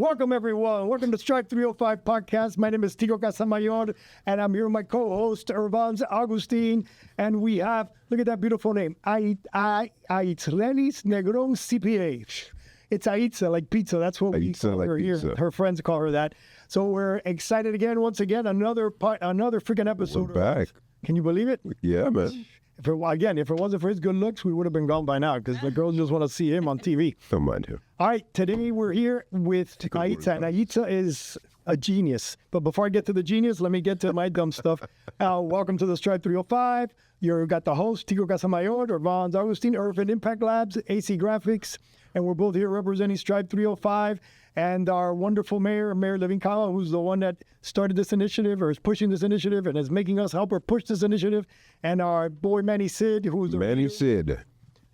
Welcome, everyone. Welcome to Strive305 podcast. My name is Tico Casamayor, and I'm here with my co-host, Irvans Augustin. And we have, look at that beautiful name, Aitzarelys Negrón, CPA. It's Aitza, like pizza. That's what we call her here. Her friends call her that. So we're excited again, once again, another freaking episode. We're back. Can you believe it? Yeah, man. If it wasn't for his good looks, we would have been gone by now because the girls just want to see him on TV. Don't mind him. All right, today we're here with Aitza, and Aitza is a genius. But before I get to the genius, let me get to my dumb stuff. Welcome to the Strive305. You've got the host, Tico Casamayor, Irvans Augustin, Urban Impact Labs, AC Graphics, and we're both here representing Strive305 and our wonderful mayor, Mayor Levincala, who's the one that started this initiative or is pushing this initiative and is making us help her push this initiative, and our boy Manny Sid, who's Manny Sid.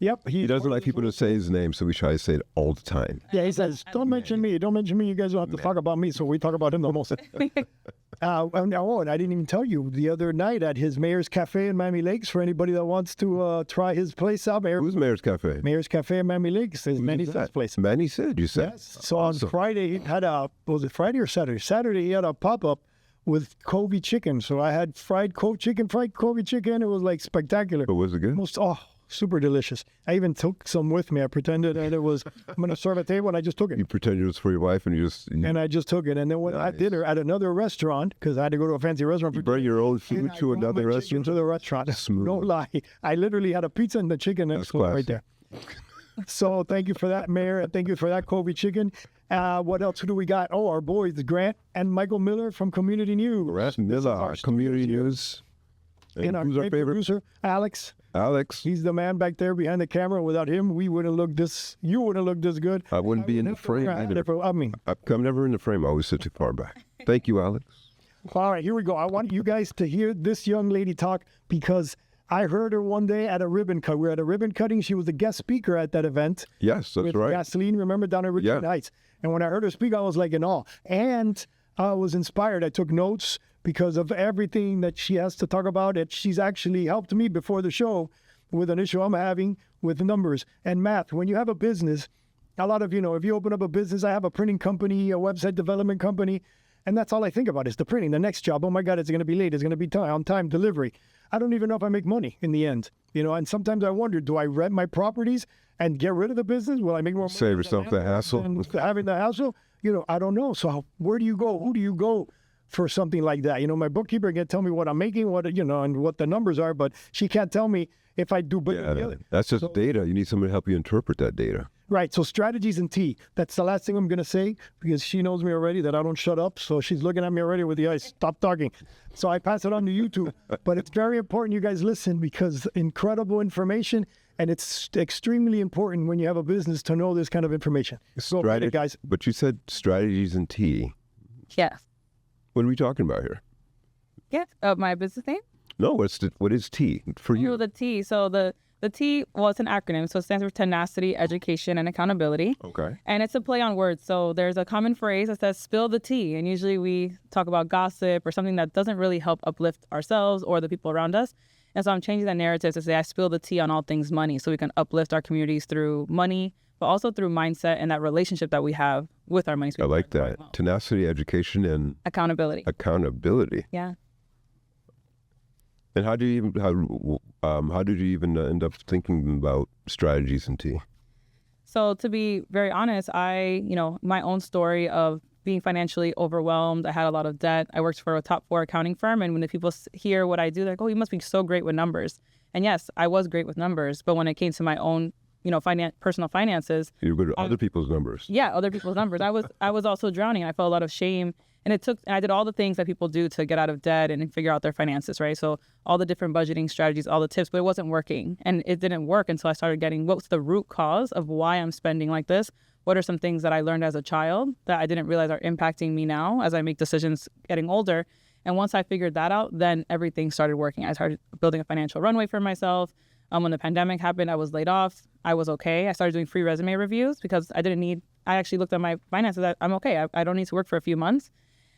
Yep. He doesn't like people to say his name, so we try to say it all the time. Yeah, he says, don't mention me. Don't mention me. You guys don't have to talk about me, so we talk about him the most. And I didn't even tell you, the other night at his Mayor's Cafe in Miami Lakes, for anybody that wants to try his place out. Who's Mayor's Cafe? Mayor's Cafe in Miami Lakes is Manny Sid's place. Manny Sid, you said? Yes. So on Friday, he had was it Friday or Saturday? Saturday, he had a pop-up with Kobe chicken. So I had fried Kobe chicken. It was like spectacular. But was it good? Super delicious. I even took some with me. I pretended that it was, I'm going to serve a table, and I just took it. You pretended it was for your wife, and and I just took it. And then when I had dinner at another restaurant, because I had to go to a fancy restaurant. You brought your own food to another restaurant? To the restaurant. Smooth. No lie. I literally had a pizza and the chicken right there. So thank you for that, Mayor. Thank you for that Kobe chicken. What else do we got? Oh, our boys, Grant and Michael Miller from Community News. Grant Miller, Community News. And who's our favorite producer? Alex. He's the man back there behind the camera. Without him, you wouldn't look this good. I wouldn't be in the frame either. I'm never in the frame. I always sit too far back. Thank you, Alex. All right, here we go. I want you guys to hear this young lady talk because I heard her one day at a ribbon cut. We were at a ribbon cutting. She was the guest speaker at that event. Yes, that's right. Gasoline, remember, down at Richmond Heights. And when I heard her speak, I was like in awe. And I was inspired. I took notes because of everything that she has to talk about. And she's actually helped me before the show with an issue I'm having with numbers and math. When you have a business, a lot of, if you open up a business, I have a printing company, a website development company, and that's all I think about is the printing. The next job, oh my God, it's going to be late. It's going to be on time delivery. I don't even know if I make money in the end, and sometimes I wonder, do I rent my properties and get rid of the business? Will I make more money? Save yourself the hassle. And having the hassle, I don't know. So where do you go? Who do you go for something like that? My bookkeeper can tell me what I'm making, and what the numbers are, but she can't tell me if I do. That's just data. You need someone to help you interpret that data. Right. So Strategies T.E.A. That's the last thing I'm going to say because she knows me already that I don't shut up. So she's looking at me already with the eyes, stop talking. So I pass it on to YouTube. But it's very important you guys listen because incredible information. And it's extremely important when you have a business to know this kind of information. So, guys. But you said Strategies T.E.A. Yes. What are we talking about here? Yeah. My business name? No, what is T for you? The T. So the T, it's an acronym. So it stands for tenacity, education, and accountability. Okay. And it's a play on words. So there's a common phrase that says spill the tea. And usually we talk about gossip or something that doesn't really help uplift ourselves or the people around us. And so I'm changing that narrative to say I spill the tea on all things money so we can uplift our communities through money, but also through mindset and that relationship that we have with our money. I like that. Well. Tenacity, education, and accountability. Yeah. And how did you even end up thinking about Strategies T.E.A.? So to be very honest, my own story of being financially overwhelmed. I had a lot of debt. I worked for a top 4 accounting firm. And when the people hear what I do, they're like, oh, you must be so great with numbers. And yes, I was great with numbers. But when it came to my own, personal finances. You were good at other people's numbers. Yeah, other people's numbers. I was also drowning. I felt a lot of shame. And I did all the things that people do to get out of debt and figure out their finances, right? So all the different budgeting strategies, all the tips, but it wasn't working. And it didn't work until I started getting what's the root cause of why I'm spending like this? What are some things that I learned as a child that I didn't realize are impacting me now as I make decisions getting older? And once I figured that out, then everything started working. I started building a financial runway for myself. When the pandemic happened, I was laid off. I was okay. I started doing free resume reviews because I actually looked at my finances. I'm okay. I don't need to work for a few months.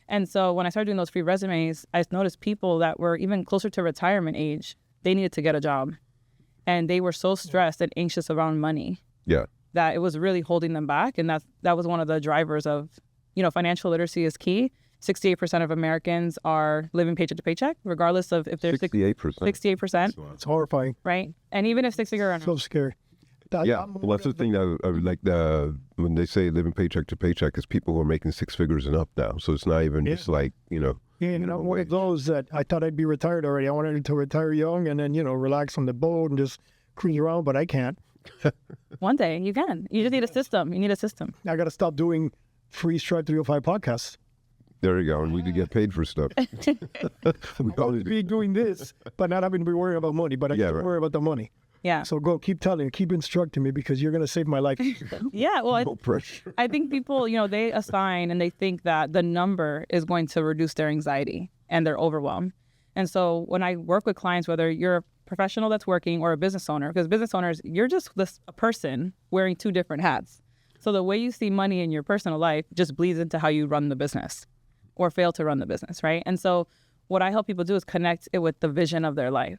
And so when I started doing those free resumes, I noticed people that were even closer to retirement age, they needed to get a job. And they were so stressed and anxious around money that it was really holding them back. And that was one of the drivers of financial literacy is key. 68% of Americans are living paycheck to paycheck, regardless of if they're 68%. 68%, It's horrifying. right? And even if six-figure earners, So scary. Yeah, well, that's the thing that I would like when they say living paycheck to paycheck is people who are making six figures and up now. So it's not even just like, Yeah, one of those that I thought I'd be retired already. I wanted to retire young and then, relax on the boat and just cruise around, but I can't. one day you can. You just need a system. You need a system. I got to stop doing free Strive305 podcasts. there you go. And we could get paid for stuff. We all need to Be doing this, but not having to be worrying about money, but I can't worry about the money. Yeah. So keep telling me, keep instructing me because you're going to save my life. Yeah. Well, no pressure. I think people, they assign and they think that the number is going to reduce their anxiety and their overwhelm. And so when I work with clients, whether you're a professional that's working or a business owner, because business owners, you're just a person wearing two different hats. So the way you see money in your personal life just bleeds into how you run the business or fail to run the business, right? And so what I help people do is connect it with the vision of their life.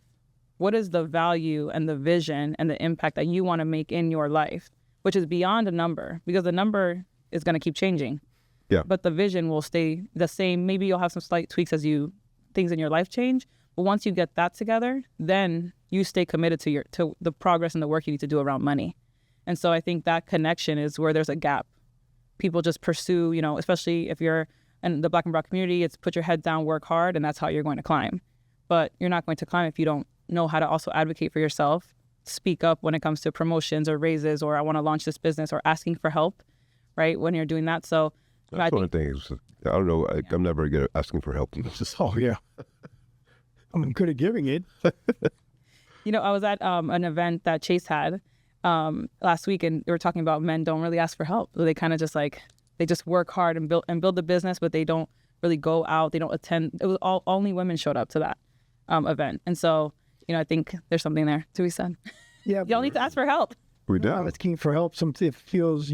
What is the value and the vision and the impact that you want to make in your life, which is beyond a number, because the number is going to keep changing. Yeah. But the vision will stay the same. Maybe you'll have some slight tweaks as things in your life change. But once you get that together, then you stay committed to the progress and the work you need to do around money. And so I think that connection is where there's a gap. People just pursue, especially if you're in the Black and Brown community, it's put your head down, work hard, and that's how you're going to climb. But you're not going to climb if you don't know how to also advocate for yourself, speak up when it comes to promotions or raises, or I want to launch this business, or asking for help, right? When you're doing that. So That's one of the things. I don't know. I'm never good at asking for help. Oh, yeah. I'm good at giving it. I was at an event that Chase had last week, and they were talking about men don't really ask for help. So they kind of just they just work hard and build the business, but they don't really go out. They don't attend. It was only women showed up to that event. And so, I think there's something there to be said. Yeah. Y'all need to ask for help. We do. I'm asking for help. You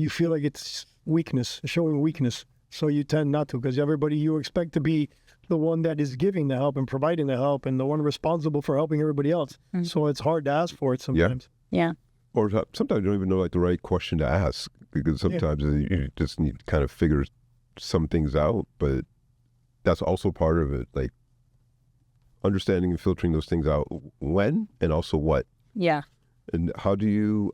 feel like it's weakness, showing weakness. So you tend not to, because everybody you expect to be the one that is giving the help and providing the help and the one responsible for helping everybody else. Mm-hmm. So it's hard to ask for it sometimes. Yeah. Or sometimes you don't even know the right question to ask, because sometimes you just need to kind of figure some things out. But that's also part of it, like understanding and filtering those things out when and also what. Yeah. And how do you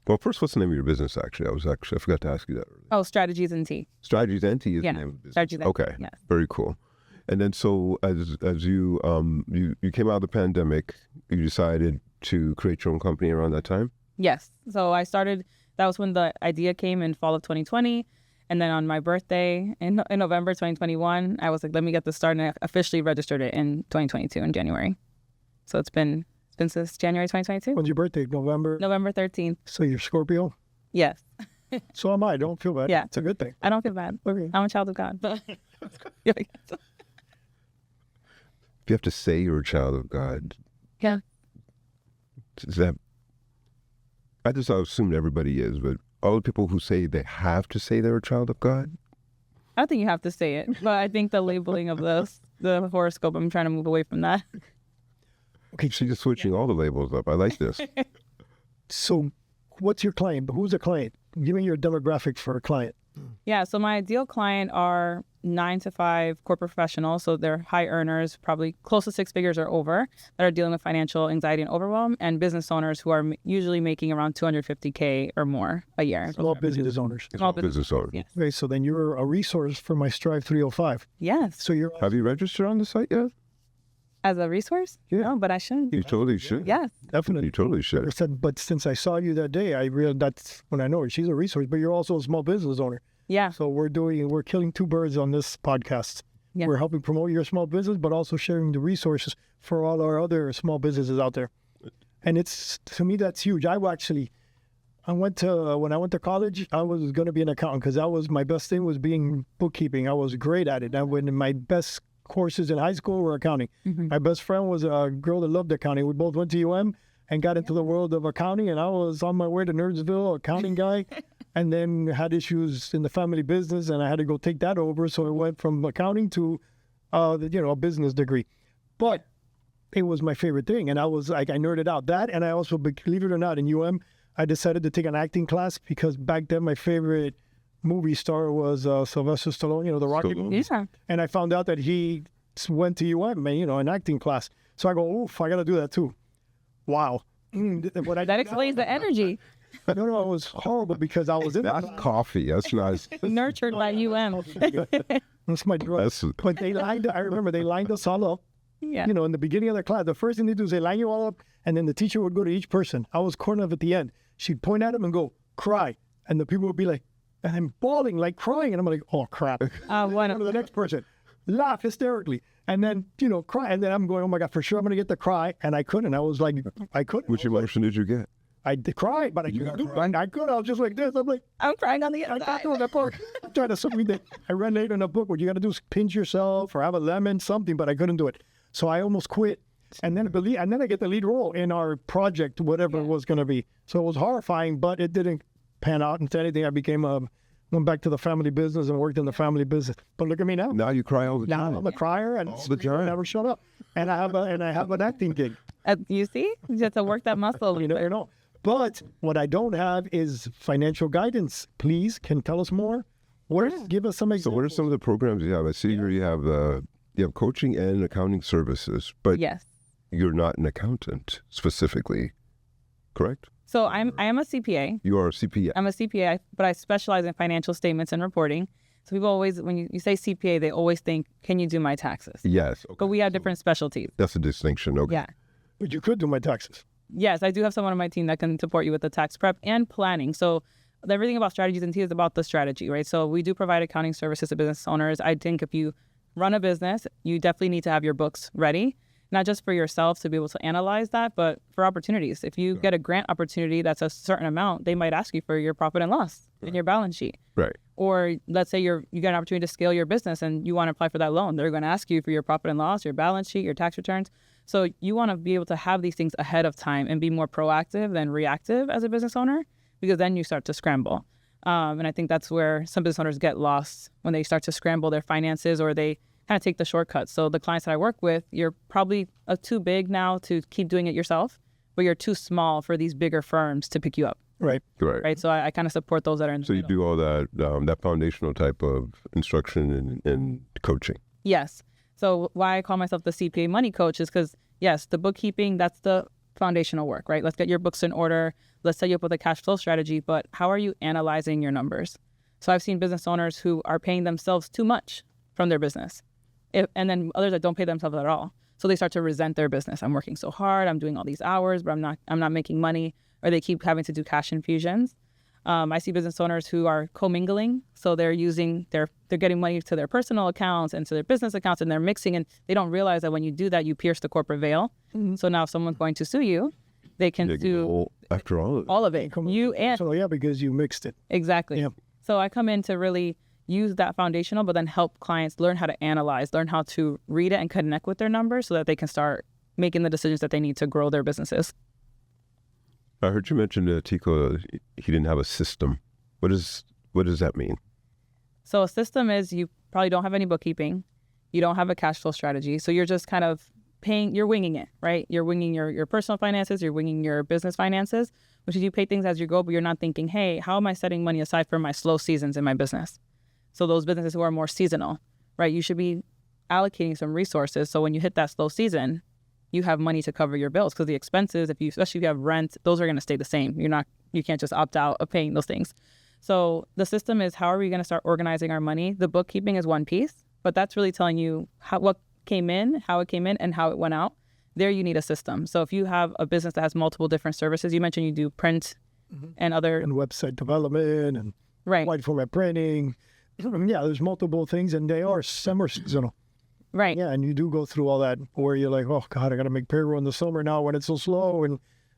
well, first, what's the name of your business, actually? I forgot to ask you that earlier. Oh, Strategies T.E.A. Strategies T.E.A. is the name of the business. Strategies T.E.A. Okay, yes. Very cool. And then so as you came out of the pandemic, you decided to create your own company around that time? Yes. So I started, that was when the idea came in fall of 2020. And then on my birthday in November 2021, I was like, let me get this started. And I officially registered it in 2022 in January. So it's been since January 2022. When's your birthday? November 13th. So you're Scorpio? Yes. So am I. Don't feel bad. Yeah. It's a good thing. I don't feel bad. Okay. I'm a child of God. But If you have to say you're a child of God, yeah. is that, I just assume everybody is, but all the people who say they have to say they're a child of God? I don't think you have to say it, but I think the labeling of the horoscope, I'm trying to move away from that. Okay, so you're switching all the labels up. I like this. So what's your client? Who's a client? Give me your demographic for a client. Yeah, so my ideal client are 9 to 5 corporate professionals. So they're high earners, probably close to 6 figures or over, that are dealing with financial anxiety and overwhelm, and business owners who are usually making around $250K or more a year. Small business owners. Small business owners. Yes. Okay, so then you're a resource for my Strive305. Yes. So you're Have you registered on the site yet? As a resource? Yeah. No, but I should. You totally should. Yes. definitely. You totally should. I said, but since I saw you that day, I realized that's when I know her. She's a resource, but you're also a small business owner. Yeah. So we're killing two birds on this podcast. Yeah. We're helping promote your small business, but also sharing the resources for all our other small businesses out there. And to me, that's huge. When I went to college, I was going to be an accountant because that was my best thing, was being bookkeeping. I was great at it. And when my best courses in high school were accounting. Mm-hmm. My best friend was a girl that loved accounting. We both went to UM and got into the world of accounting, and I was on my way to Nerdsville, accounting guy, and then had issues in the family business, and I had to go take that over. So I went from accounting to, a business degree. But it was my favorite thing, and I was like, I nerded out that, and I also, believe it or not, in UM, I decided to take an acting class because back then my favorite movie star was Sylvester Stallone, the Rocky movie. Yeah. And I found out that he went to UM, an acting class. So I go, oof, I got to do that too. Wow. That explains the energy. No, it was horrible because I was in That's coffee. That's nice. Nurtured by UM. That's my drug. But I remember they lined us all up. Yeah. In the beginning of the class, the first thing they do is they line you all up, and then the teacher would go to each person. I was cornered up at the end. She'd point at them and go, cry. And the people would be like, and I'm bawling, like crying. And I'm like, oh, crap. One Go to the next person. Laugh hysterically. And then, cry. And then I'm going, oh, my God, for sure I'm going to get the cry. And I couldn't. I was like, I couldn't. Which emotion did you get? I cried, but I couldn't do it. I could. I was just like this. I'm like, I'm crying on the I inside. can't do that part. I'm trying to something that I read later in a book. What you got to do is pinch yourself or have a lemon, something, but I couldn't do it. So I almost quit. And then I get the lead role in our project, whatever it was going to be. So it was horrifying, but it didn't pan out into anything. I went back to the family business and worked in the family business. But look at me now. Now you cry all the time. Now I'm a crier and the time. never shut up. And I have an acting gig. You see? You have to work that muscle. But what I don't have is financial guidance. Please, can tell us more? Give us some examples. So what are some of the programs you have? I see here you have coaching and accounting services, but Yes. you're not an accountant specifically, correct? So I am a CPA. You are a CPA. I'm a CPA, but I specialize in financial statements and reporting. So people always, when you say CPA, they always think, can you do my taxes? Yes. Okay. But we have different specialties. That's a distinction. Okay. Yeah. But you could do my taxes. Yes, I do have someone on my team that can support you with the tax prep and planning. So everything about Strategies T.E.A. is about the strategy, right? So we do provide accounting services to business owners. I think if you run a business, you definitely need to have your books ready, not just for yourself to be able to analyze that, but for opportunities. If you get a grant opportunity that's a certain amount, they might ask you for your profit and loss in your balance sheet. Right. Or let's say you get an opportunity to scale your business and you want to apply for that loan. They're going to ask you for your profit and loss, your balance sheet, your tax returns. So you want to be able to have these things ahead of time and be more proactive than reactive as a business owner, because then you start to scramble. And I think that's where some business owners get lost when they start to scramble their finances, or they kind of take the shortcuts. So the clients that I work with, you're probably too big now to keep doing it yourself, but you're too small for these bigger firms to pick you up. Right. Right. So I kind of support those that are in the So you middle. do all that that foundational type of instruction and coaching. Yes. So why I call myself the CPA money coach is because, yes, the bookkeeping, that's the foundational work, right? Let's get your books in order. Let's set you up with a cash flow strategy. But how are you analyzing your numbers? So I've seen business owners who are paying themselves too much from their business, and then others that don't pay themselves at all. So they start to resent their business. I'm working so hard. I'm doing all these hours, but I'm not making money. Or they keep having to do cash infusions. I see business owners who are commingling. So they're getting money to their personal accounts and to their business accounts, and they're mixing, and they don't realize that when you do that, you pierce the corporate veil. Mm-hmm. So now if someone's going to sue you, they can sue after all of it. All of it. You and So yeah, because you mixed it. Exactly. Yeah. So I come in to really use that foundational, but then help clients learn how to analyze, learn how to read it and connect with their numbers so that they can start making the decisions that they need to grow their businesses. I heard you mention Tico, he didn't have a system. What does that mean? So a system is you probably don't have any bookkeeping. You don't have a cash flow strategy. So you're just kind of you're winging it, right? You're winging your personal finances. You're winging your business finances, which is you pay things as you go, but you're not thinking, hey, how am I setting money aside for my slow seasons in my business? So those businesses who are more seasonal, right? You should be allocating some resources. So when you hit that slow season, you have money to cover your bills, because the expenses, especially if you have rent, those are going to stay the same. You can't just opt out of paying those things. So the system is, how are we going to start organizing our money? The bookkeeping is one piece, but that's really telling you what came in, how it came in, and how it went out. There you need a system. So if you have a business that has multiple different services, you mentioned you do print and other... And website development and wide format printing. Yeah, there's multiple things, and they are summer-seasonal. Right. Yeah, and you do go through all that where you're like, oh, God, I got to make payroll in the summer now when it's so slow,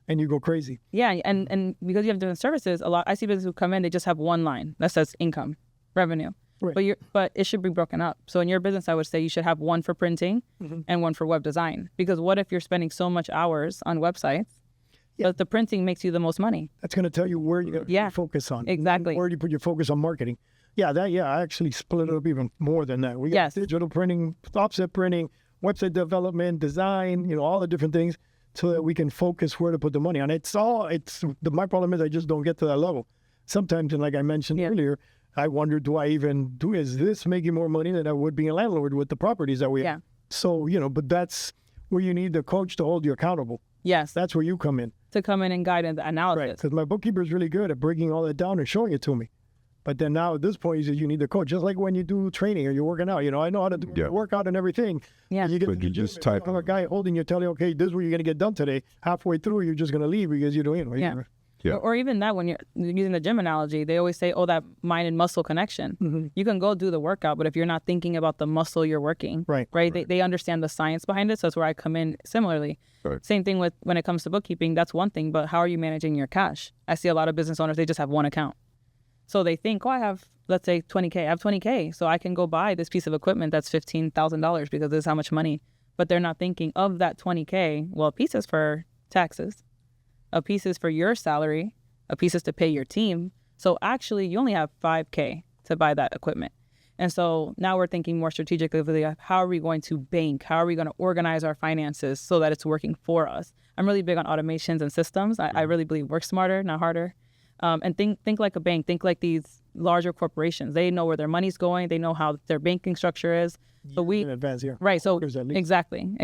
and you go crazy. Yeah, and because you have different services, I see businesses who come in, they just have one line that says income, revenue. Right. But it should be broken up. So in your business, I would say you should have one for printing and one for web design. Because what if you're spending so much hours on websites, but the printing makes you the most money? That's going to tell you where you got to put your focus on. Exactly. Where do you put your focus on marketing? I actually split it up even more than that. We got digital printing, offset printing, website development, design, all the different things, so that we can focus where to put the money on. My problem is I just don't get to that level. Sometimes, and like I mentioned earlier, I wonder, is this making more money than I would being a landlord with the properties that we have? So, but that's where you need the coach to hold you accountable. Yes. That's where you come in. To come in and guide in the analysis. Right, because my bookkeeper is really good at breaking all that down and showing it to me. But then now at this point, he says you need the coach. Just like when you do training or you're working out, I know how to do the workout and everything. Yeah. You get but you just type a guy holding you, telling you, okay, this is what you're going to get done today. Halfway through, you're just going to leave because you're doing it. Yeah. Or even that, when you're using the gym analogy, they always say, that mind and muscle connection. Mm-hmm. You can go do the workout, but if you're not thinking about the muscle you're working, right? They understand the science behind it. So that's where I come in similarly. Right. Same thing with when it comes to bookkeeping, that's one thing, but how are you managing your cash? I see a lot of business owners, they just have one account. So they think, I have, let's say 20K, I have 20K. So I can go buy this piece of equipment that's $15,000 because this is how much money. But they're not thinking of that 20K. Well, a piece is for taxes. A piece is for your salary. A piece is to pay your team. So actually, you only have 5K to buy that equipment. And so now we're thinking more strategically, how are we going to bank? How are we going to organize our finances so that it's working for us? I'm really big on automations and systems. I really believe work smarter, not harder. And think like a bank. Think like these larger corporations. They know where their money's going. They know how their banking structure is. So in advance, right. So exactly.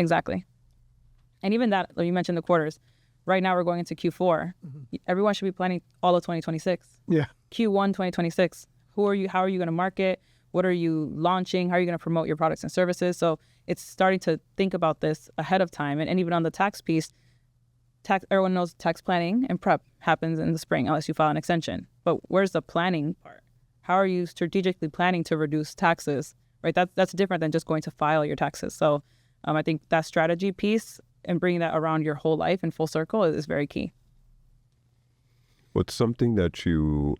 And even that, you mentioned the quarters. Right now we're going into Q4. Mm-hmm. Everyone should be planning all of 2026. Yeah. Q1 2026. How are you going to market? What are you launching? How are you going to promote your products and services? So it's starting to think about this ahead of time. And even on the tax piece, everyone knows tax planning and prep happens in the spring unless you file an extension. But where's the planning part? How are you strategically planning to reduce taxes? Right? That's different than just going to file your taxes. So I think that strategy piece and bringing that around your whole life in full circle is very key. What's something that you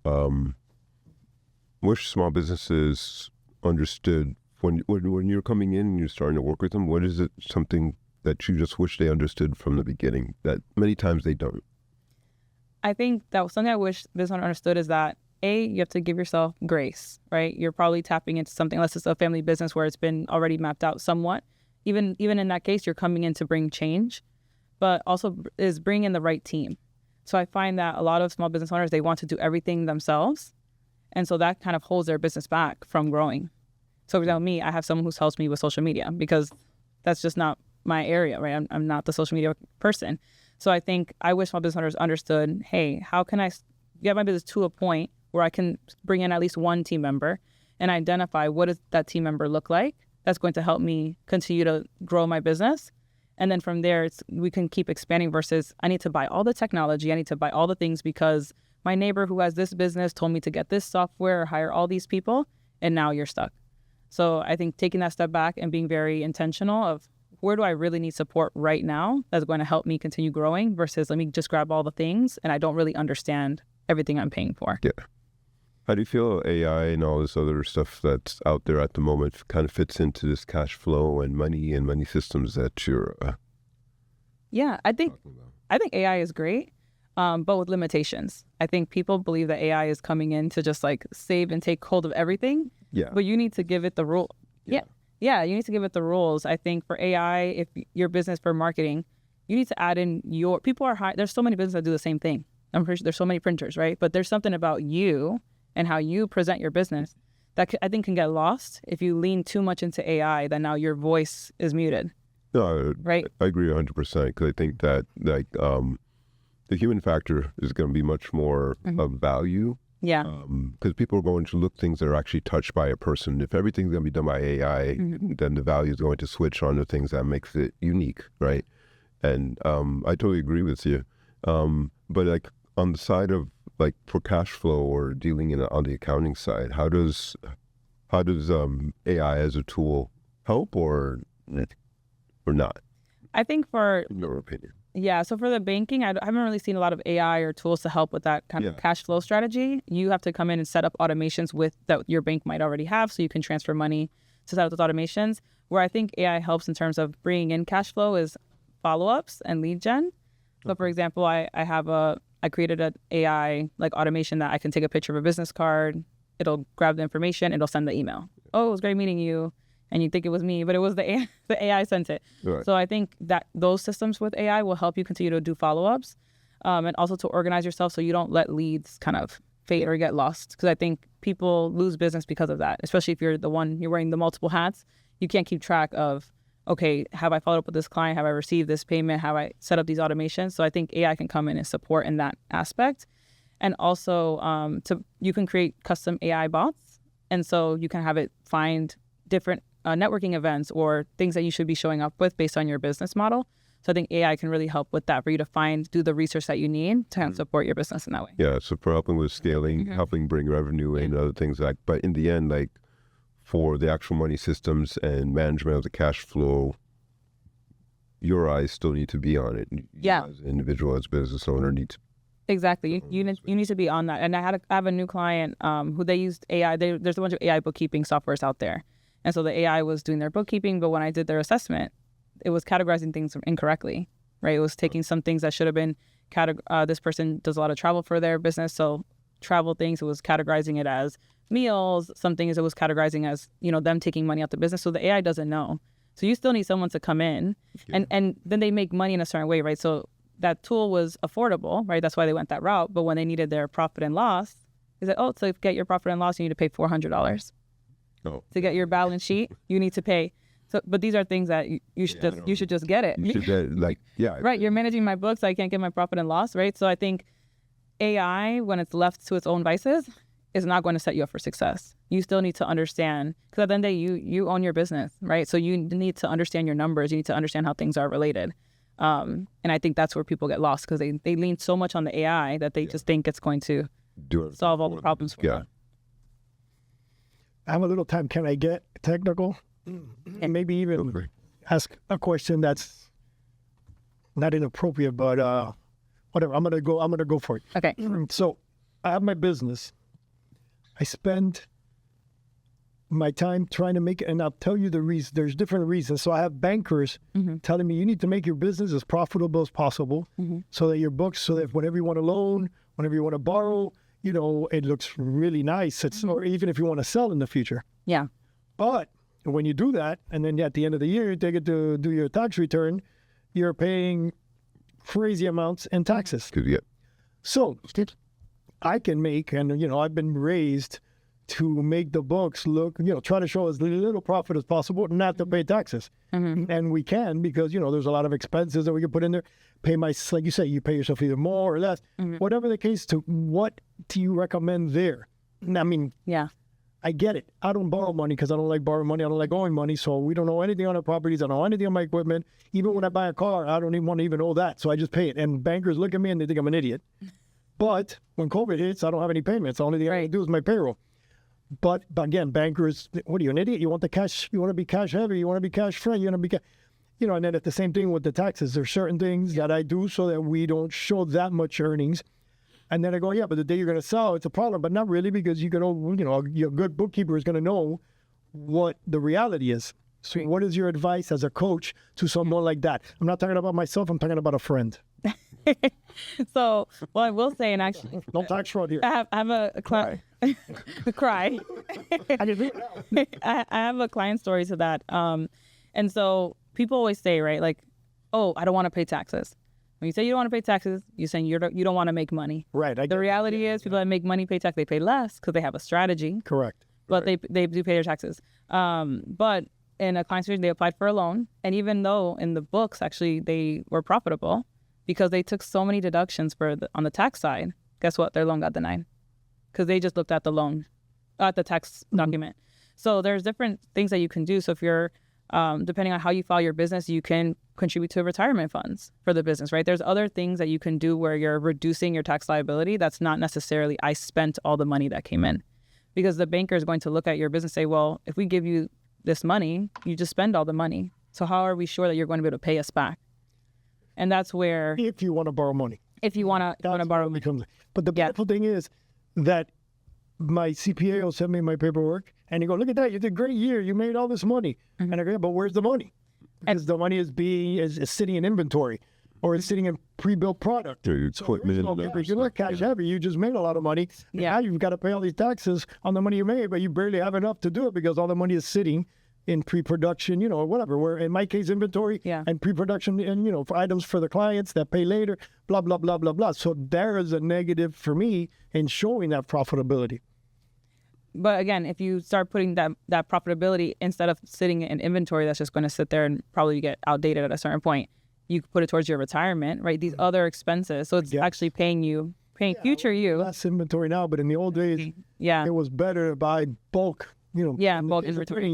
wish small businesses understood when you're coming in and you're starting to work with them? What is it, something that you just wish they understood from the beginning that many times they don't? I think that was something I wish business owner understood is that, you have to give yourself grace, right? You're probably tapping into something, unless it's a family business where it's been already mapped out somewhat. Even in that case, you're coming in to bring change, but also is bringing in the right team. So I find that a lot of small business owners, they want to do everything themselves. And so that kind of holds their business back from growing. So for example, me, I have someone who helps me with social media because that's just not my area, right? I'm not the social media person. So I think I wish small business owners understood, hey, how can I get my business to a point where I can bring in at least one team member and identify what does that team member look like that's going to help me continue to grow my business. And then from there, we can keep expanding versus I need to buy all the technology. I need to buy all the things because my neighbor who has this business told me to get this software or hire all these people, and now you're stuck. So I think taking that step back and being very intentional of where do I really need support right now that's going to help me continue growing versus let me just grab all the things and I don't really understand everything I'm paying for. Yeah. How do you feel AI and all this other stuff that's out there at the moment kind of fits into this cash flow and money systems that you're I think AI is great, but with limitations. I think people believe that AI is coming in to just like save and take hold of everything. Yeah. But you need to give it the rule. Yeah, you need to give it the rules. I think for AI, if your business for marketing, you need to add in people are high. There's so many businesses that do the same thing. I'm pretty sure there's so many printers, right? But there's something about you and how you present your business that I think can get lost if you lean too much into AI, then now your voice is muted. No, right? I agree 100% because I think that the human factor is going to be much more of value. Yeah. Because people are going to look things that are actually touched by a person. If everything's going to be done by AI, then the value is going to switch on the things that makes it unique, right? And I totally agree with you. But like on the side of like for cash flow or dealing on the accounting side, how does AI as a tool help or not? I think in your opinion. Yeah, so for the banking, I haven't really seen a lot of AI or tools to help with that kind of cash flow strategy. You have to come in and set up automations that your bank might already have so you can transfer money to set up those automations. Where I think AI helps in terms of bringing in cash flow is follow-ups and lead gen. So for example, I created an AI like automation that I can take a picture of a business card. It'll grab the information. It'll send the email. Oh, it was great meeting you. And you think it was me, but it was the AI sent it. Right. So I think that those systems with AI will help you continue to do follow-ups and also to organize yourself so you don't let leads kind of fade or get lost. Because I think people lose business because of that, especially if you're wearing the multiple hats. You can't keep track of, okay, have I followed up with this client? Have I received this payment? Have I set up these automations? So I think AI can come in and support in that aspect. And also you can create custom AI bots. And so you can have it find different networking events or things that you should be showing up with based on your business model. So I think AI can really help with that for you to do the research that you need to support your business in that way. Yeah, so for helping with scaling, helping bring revenue and other things like, but in the end, like for the actual money systems and management of the cash flow, your eyes still need to be on it. You as an individual, as a business owner, need to. Exactly. You need to be on that. And I have a new client who they used AI. There's a bunch of AI bookkeeping softwares out there. And so the AI was doing their bookkeeping, but when I did their assessment, it was categorizing things incorrectly, right? It was taking some things that should have been this person does a lot of travel for their business, so travel things, it was categorizing it as meals. Some things it was categorizing as, them taking money out the business. So the AI doesn't know. So you still need someone to come in and then they make money in a certain way, right? So that tool was affordable, right? That's why they went that route. But when they needed their profit and loss, they said, to get your profit and loss, you need to pay $400. Oh. To get your balance sheet, you need to pay. So, but these are things that you should just get it. You should get, right. You're managing my books. I can't get my profit and loss, right? So I think AI, when it's left to its own vices, is not going to set you up for success. You still need to understand, because at the end of the day, you own your business, right? So you need to understand your numbers. You need to understand how things are related. And I think that's where people get lost, because they lean so much on the AI that they just think it's going to solve all the problems for them. I have a little time. Can I get technical? And maybe even ask a question that's not inappropriate, but whatever. I'm gonna go for it. Okay. So I have my business. I spend my time trying to make it, and I'll tell you the reason. There's different reasons. So I have bankers telling me you need to make your business as profitable as possible, so that your books, so that whenever you want to loan, whenever you want to borrow, it looks really nice. Or even if you want to sell in the future. Yeah. But when you do that, and then at the end of the year, you take it to do your tax return, you're paying crazy amounts in taxes. So I can make, and I've been raised to make the books look, try to show as little profit as possible, not to pay taxes. And we can, because, there's a lot of expenses that we can put in there. Like you say, you pay yourself either more or less. Whatever the case, what do you recommend there? I mean, I get it. I don't borrow money because I don't like borrowing money. I don't like owing money. So we don't know anything on our properties. I don't know anything on my equipment. Even when I buy a car, I don't even want to even know that. So I just pay it. And bankers look at me and they think I'm an idiot. But when COVID hits, I don't have any payments. The only thing I can do is my payroll. But again, bankers, what are you, an idiot? You want the cash? You want to be cash heavy? You want to be cash free? You want to be, and then at the same thing with the taxes, there's certain things that I do so that we don't show that much earnings. And then I go, but the day you're going to sell, it's a problem. But not really, because you can, your good bookkeeper is going to know what the reality is. So what is your advice as a coach to someone like that? I'm not talking about myself. I'm talking about a friend. So, well, I will say, and actually, no tax fraud here. I have a client. Cry. I have a client story to that. And so people always say, right, like, oh, I don't want to pay taxes. When you say you don't want to pay taxes, you're saying you don't want to make money. Right. The reality is people that make money pay tax, they pay less because they have a strategy. Correct. But they do pay their taxes. But in a client situation, they applied for a loan. And even though in the books, actually, they were profitable because they took so many deductions on the tax side, guess what? Their loan got denied because they just looked at the loan, at the tax document. So there's different things that you can do. So if you're, depending on how you file your business, you can contribute to retirement funds for the business, right? There's other things that you can do where you're reducing your tax liability. That's not necessarily, I spent all the money that came in. Because the banker is going to look at your business and say, well, if we give you this money, you just spend all the money. So how are we sure that you're going to be able to pay us back? And that's where... If you want to borrow money. If you want to borrow money. But the beautiful thing is that my CPA will send me my paperwork and he go, look at that, you did a great year, you made all this money. And I go, but where's the money? Because the money is sitting in inventory or it's sitting in pre-built product. Your equipment. If you're not cash heavy, you just made a lot of money. Yeah. Now you've got to pay all these taxes on the money you made, but you barely have enough to do it because all the money is sitting in pre-production, or whatever. Where in my case, inventory and pre-production and, for items for the clients that pay later, blah, blah, blah, blah, blah. So there is a negative for me in showing that profitability. But again, if you start putting that profitability instead of sitting in inventory that's just going to sit there and probably get outdated at a certain point, you put it towards your retirement, right? These other expenses. So it's actually paying future you. Less inventory now, but in the old days, it was better to buy bulk. Bulk inventory.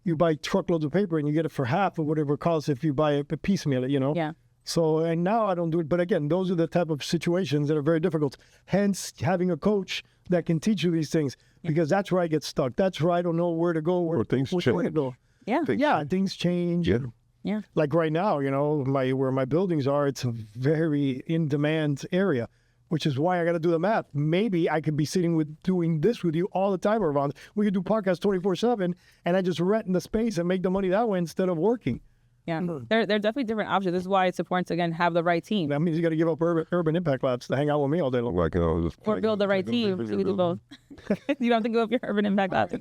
You buy truckloads of paper and you get it for half of whatever it costs if you buy a piecemeal. Yeah. So, and now I don't do it. But again, those are the type of situations that are very difficult. Hence, having a coach that can teach you these things, because that's where I get stuck. That's where I don't know where to go. Or things change. Things change. Yeah. Like right now, where my buildings are, it's a very in-demand area, which is why I got to do the math. Maybe I could be doing this with you all the time, Irvans. We could do podcasts 24/7, and I just rent the space and make the money that way instead of working. Yeah, there are definitely different options. This is why it's important to, again, have the right team. That means you got to give up urban impact labs to hang out with me all day long. Or build the right team. So you do both. You don't have to give up your urban impact labs.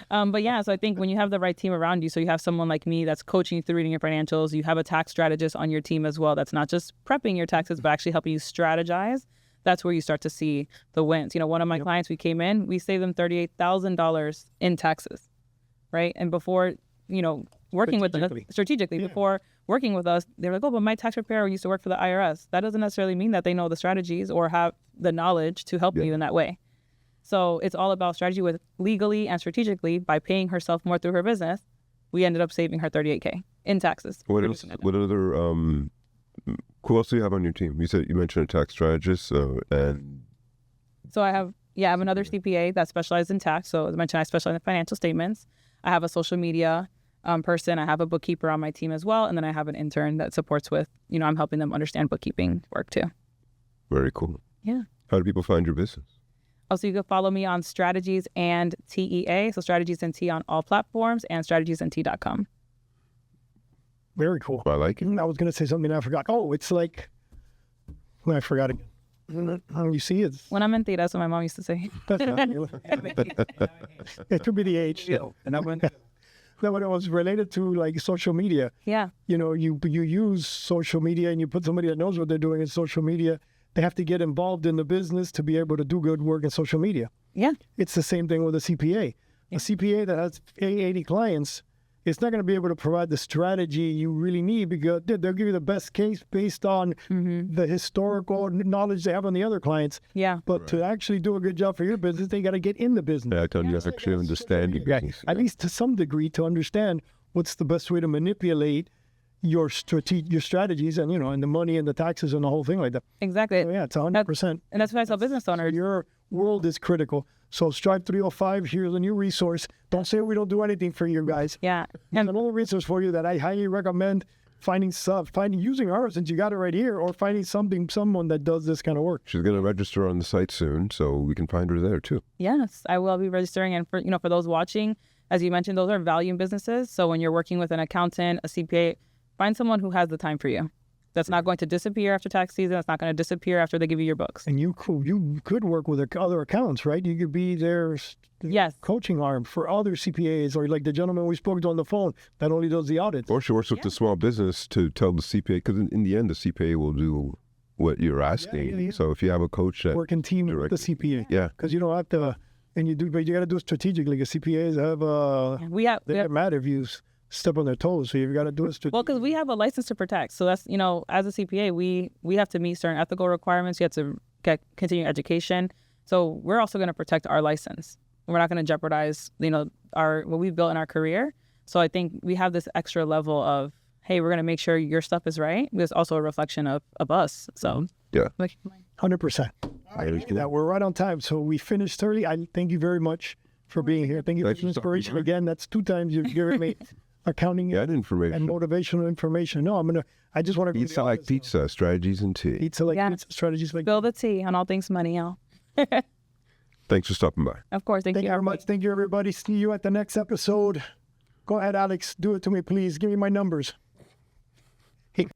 But yeah, so I think when you have the right team around you, so you have someone like me that's coaching you through reading your financials, you have a tax strategist on your team as well that's not just prepping your taxes, but actually helping you strategize. That's where you start to see the wins. One of my clients, we came in, we saved them $38,000 in taxes, right? And before, working with us strategically, before working with us, they were like, oh, but my tax preparer used to work for the IRS. That doesn't necessarily mean that they know the strategies or have the knowledge to help you in that way. So it's all about strategy with legally and strategically. By paying herself more through her business, we ended up saving her $38K in taxes. What other, who else do you have on your team? You mentioned a tax strategist, and... So I have another CPA that specializes in tax. So as I mentioned, I specialize in financial statements. I have a social media person. I have a bookkeeper on my team as well. And then I have an intern that supports with, I'm helping them understand bookkeeping work too. Very cool. Yeah. How do people find your business? Also, you can follow me on Strategies and T.E.A. So Strategies and T on all platforms and strategiesandT.com. Very cool. I like it. I was going to say something I forgot. Oh, it's like, I forgot again. You see, it's... When I'm in theater, that's what my mom used to say. It could be the age. And I went... That when it was related to like social media. Yeah. You use social media and you put somebody that knows what they're doing in social media. They have to get involved in the business to be able to do good work in social media. Yeah. It's the same thing with a CPA. A CPA that has 80 clients, it's not going to be able to provide the strategy you really need, because they'll give you the best case based on the historical knowledge they have on the other clients. Yeah. But to actually do a good job for your business, they got to get in the business. Yeah, you actually understand your business. At least to some degree, to understand what's the best way to manipulate your strategies and, and the money and the taxes and the whole thing like that. Exactly. So, it's 100%. And that's why I tell business owners. Your world is critical. So Strive305, here's a new resource. Don't say we don't do anything for you guys. Yeah. And another resource for you that I highly recommend using ours, since you got it right here, or finding someone that does this kind of work. She's going to register on the site soon, so we can find her there too. Yes, I will be registering. And for those watching, as you mentioned, those are volume businesses. So when you're working with an accountant, a CPA, find someone who has the time for you. That's not going to disappear after tax season. That's not going to disappear after they give you your books. And you could work with other accountants, right? You could be their coaching arm for other CPAs, or like the gentleman we spoke to on the phone that only does the audits. Or she works with the small business to tell the CPA, because in the end, the CPA will do what you're asking. Yeah. So if you have a coach that working team with the CPA, because you don't have to, but you got to do it strategically. Because CPAs have they get mad if you step on their toes, so you've got to do it. Well, because we have a license to protect, so that's as a CPA, we have to meet certain ethical requirements. You have to get continuing education, so we're also going to protect our license. We're not going to jeopardize what we've built in our career. So I think we have this extra level of, hey, we're going to make sure your stuff is right. There's also a reflection of us. So 100%. That we're right on time, so we finished early. I thank you very much for being here. Thank you for the inspiration again. That's 2 times you've given me accounting information and motivational information. No, I just want to pizza like pizza, strategies and tea. Pizza like pizza, strategies like spill the tea on all things money, y'all. Thanks for stopping by. Of course, thank you very much. Thank you, everybody. See you at the next episode. Go ahead, Alex. Do it to me, please. Give me my numbers.